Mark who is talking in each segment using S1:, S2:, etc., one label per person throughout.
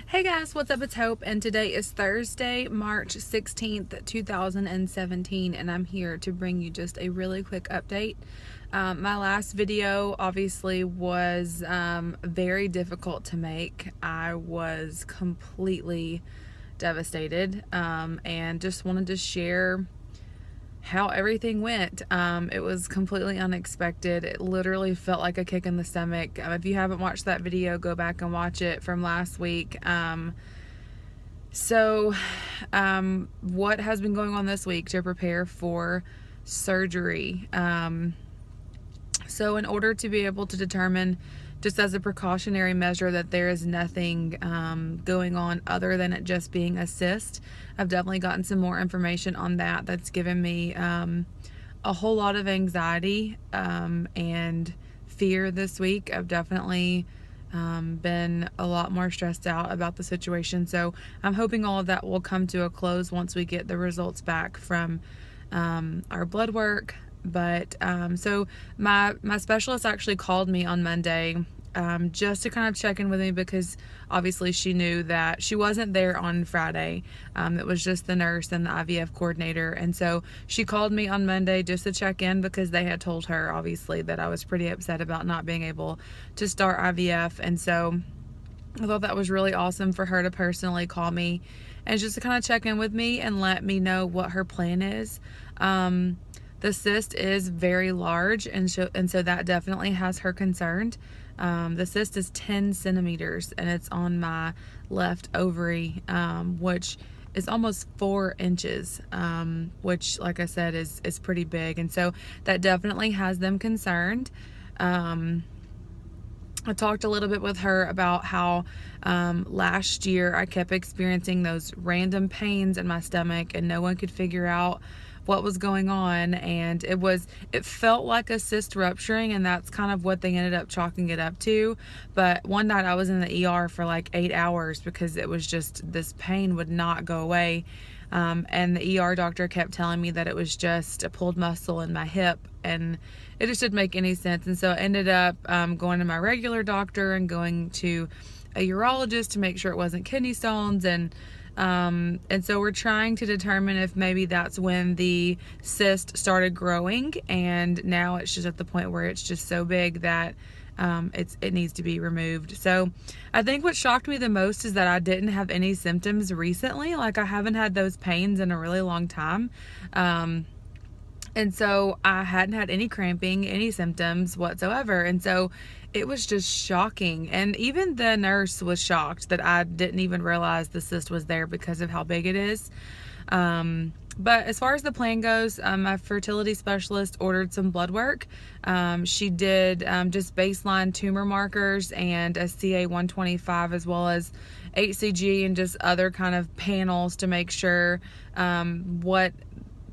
S1: Hey guys, what's up? It's Hope, and today is Thursday, March 16th, 2017, and I'm here to bring you just a really quick update. My last video obviously was very difficult to make. I was completely devastated and just wanted to share how everything went. It was completely unexpected. It literally felt like a kick in the stomach. If you haven't watched that video, go back and watch it from last week. What has been going on this week to prepare for surgery? So in order to be able to determine, just as a precautionary measure, that there is nothing going on other than it just being a cyst, I've definitely gotten some more information on that. That's given me a whole lot of anxiety and fear this week. I've definitely been a lot more stressed out about the situation. So I'm hoping all of that will come to a close once we get the results back from our blood work. But so my specialist actually called me on Monday just to kind of check in with me, because obviously she knew that she wasn't there on Friday. It was just the nurse and the IVF coordinator. And so she called me on Monday just to check in, because they had told her obviously that I was pretty upset about not being able to start IVF. And so I thought that was really awesome for her to personally call me and just to kind of check in with me and let me know what her plan is. The cyst is very large, and so that definitely has her concerned. The cyst is 10 centimeters, and it's on my left ovary, which is almost 4 inches, which, like I said, is pretty big. And so that definitely has them concerned. I talked a little bit with her about how last year I kept experiencing those random pains in my stomach, and no one could figure out what was going on, and it felt like a cyst rupturing, and that's kind of what they ended up chalking it up to. But one night I was in the ER for like 8 hours because it was just, this pain would not go away. And the ER doctor kept telling me that it was just a pulled muscle in my hip, and it just didn't make any sense. And so I ended up going to my regular doctor and going to a urologist to make sure it wasn't kidney stones. And so we're trying to determine if maybe that's when the cyst started growing, and now it's just at the point where it's just so big that it needs to be removed. So I think what shocked me the most is that I didn't have any symptoms recently. Like, I haven't had those pains in a really long time. And so I hadn't had any cramping, any symptoms whatsoever. And so it was just shocking. And even the nurse was shocked that I didn't even realize the cyst was there because of how big it is. But as far as the plan goes, my fertility specialist ordered some blood work. She did just baseline tumor markers and a CA-125, as well as HCG and just other kind of panels to make sure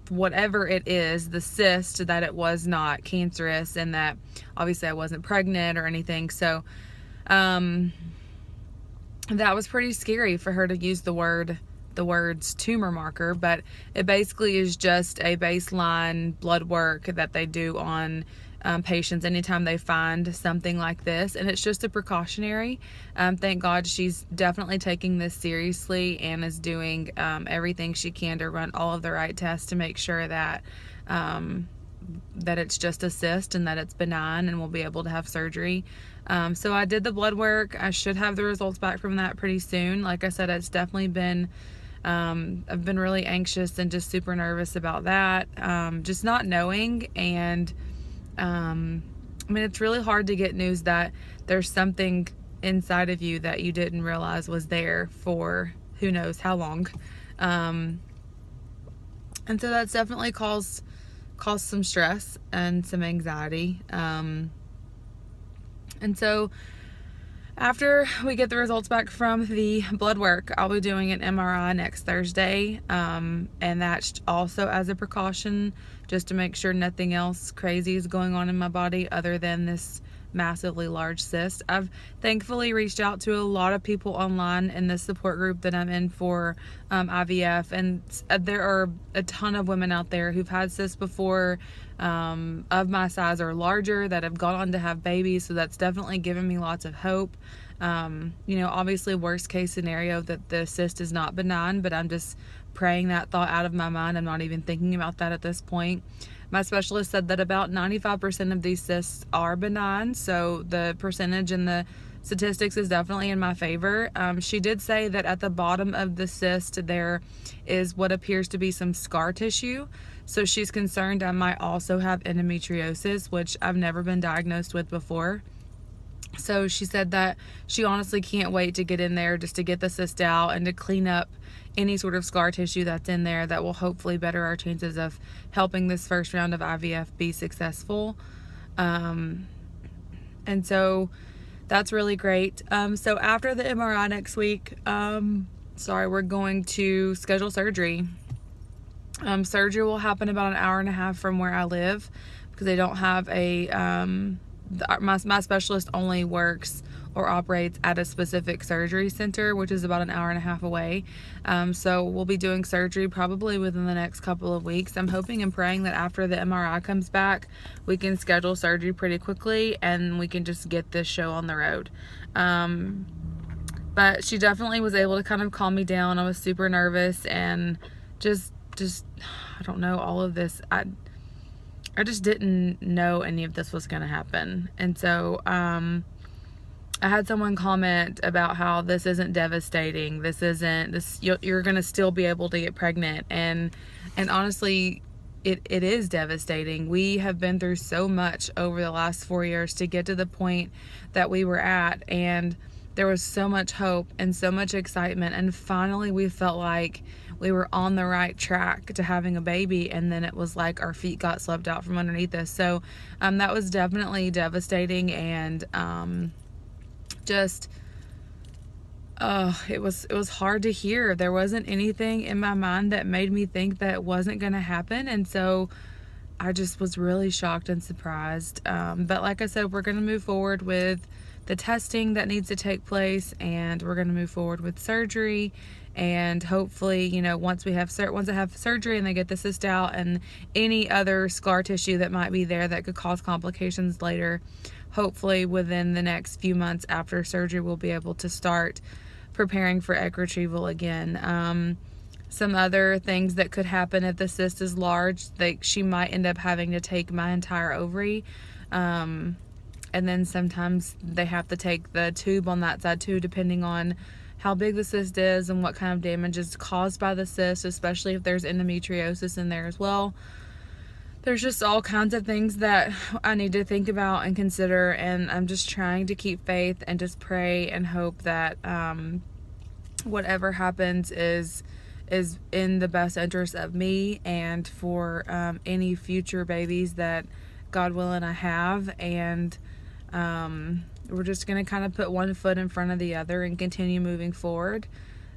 S1: whatever it is, the cyst, that it was not cancerous, and that obviously I wasn't pregnant or anything. So that was pretty scary for her to use the words tumor marker, but it basically is just a baseline blood work that they do on patients anytime they find something like this, and it's just a precautionary. Thank God she's definitely taking this seriously and is doing everything she can to run all of the right tests to make sure that that it's just a cyst and that it's benign and we'll be able to have surgery. So I did the blood work. I should have the results back from that pretty soon. Like I said, it's definitely been I've been really anxious and just super nervous about that, just not knowing. And I mean, it's really hard to get news that there's something inside of you that you didn't realize was there for who knows how long. And so that's definitely caused some stress and some anxiety. And so after we get the results back from the blood work, I'll be doing an MRI next Thursday, and that's also as a precaution, just to make sure nothing else crazy is going on in my body other than this massively large cyst. I've thankfully reached out to a lot of people online in this support group that I'm in for IVF, and there are a ton of women out there who've had cysts before, of my size or larger, that have gone on to have babies. So that's definitely given me lots of hope. You know, obviously worst case scenario that the cyst is not benign, but I'm just praying that thought out of my mind. I'm not even thinking about that at this point. My specialist said that about 95% of these cysts are benign, so the percentage and the statistics is definitely in my favor. She did say that at the bottom of the cyst there is what appears to be some scar tissue, so she's concerned I might also have endometriosis, which I've never been diagnosed with before. So she said that she honestly can't wait to get in there just to get the cyst out and to clean up any sort of scar tissue that's in there that will hopefully better our chances of helping this first round of IVF be successful. And so that's really great. So after the MRI next week, we're going to schedule surgery. Surgery will happen about an hour and a half from where I live, because they don't have my specialist only works or operates at a specific surgery center, which is about an hour and a half away. So we'll be doing surgery probably within the next couple of weeks. I'm hoping and praying that after the MRI comes back, we can schedule surgery pretty quickly and we can just get this show on the road. But she definitely was able to kind of calm me down. I was super nervous and just I don't know, all of this. I just didn't know any of this was going to happen. And so I had someone comment about how this isn't devastating. You're going to still be able to get pregnant. And honestly, it is devastating. We have been through so much over the last 4 years to get to the point that we were at. And there was so much hope and so much excitement. And finally, we felt like we were on the right track to having a baby, and then it was like our feet got swept out from underneath us. So that was definitely devastating, and it was hard to hear. There wasn't anything in my mind that made me think that it wasn't going to happen, and so I just was really shocked and surprised. But like I said, we're going to move forward with the testing that needs to take place, and we're going to move forward with surgery. And hopefully, you know, once I have surgery and they get the cyst out and any other scar tissue that might be there that could cause complications later, hopefully within the next few months after surgery, we'll be able to start preparing for egg retrieval again. Some other things that could happen if the cyst is large, like she might end up having to take my entire ovary. And then sometimes they have to take the tube on that side too, depending on how big the cyst is and what kind of damage is caused by the cyst, especially if there's endometriosis in there as well. There's just all kinds of things that I need to think about and consider, and I'm just trying to keep faith and just pray and hope that whatever happens is in the best interest of me and for any future babies that God willing I have. And we're just going to kind of put one foot in front of the other and continue moving forward.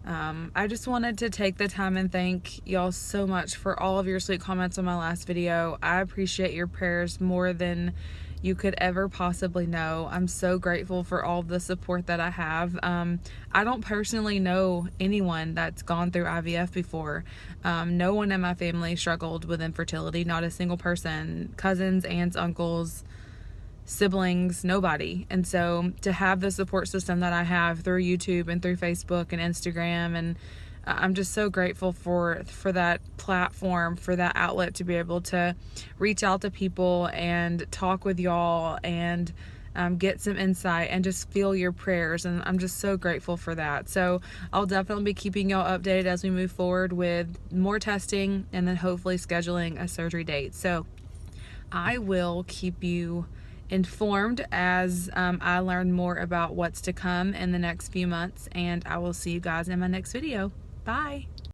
S1: I just wanted to take the time and thank y'all so much for all of your sweet comments on my last video. I appreciate your prayers more than you could ever possibly know. I'm so grateful for all the support that I have. I don't personally know anyone that's gone through IVF before. No one in my family struggled with infertility, not a single person. Cousins, aunts, uncles, siblings, nobody. And so to have the support system that I have through YouTube and through Facebook and Instagram, and I'm just so grateful for that platform, for that outlet to be able to reach out to people and talk with y'all and get some insight and just feel your prayers. And I'm just so grateful for that. So I'll definitely be keeping y'all updated as we move forward with more testing and then hopefully scheduling a surgery date. So I will keep you informed as I learn more about what's to come in the next few months, and I will see you guys in my next video. Bye.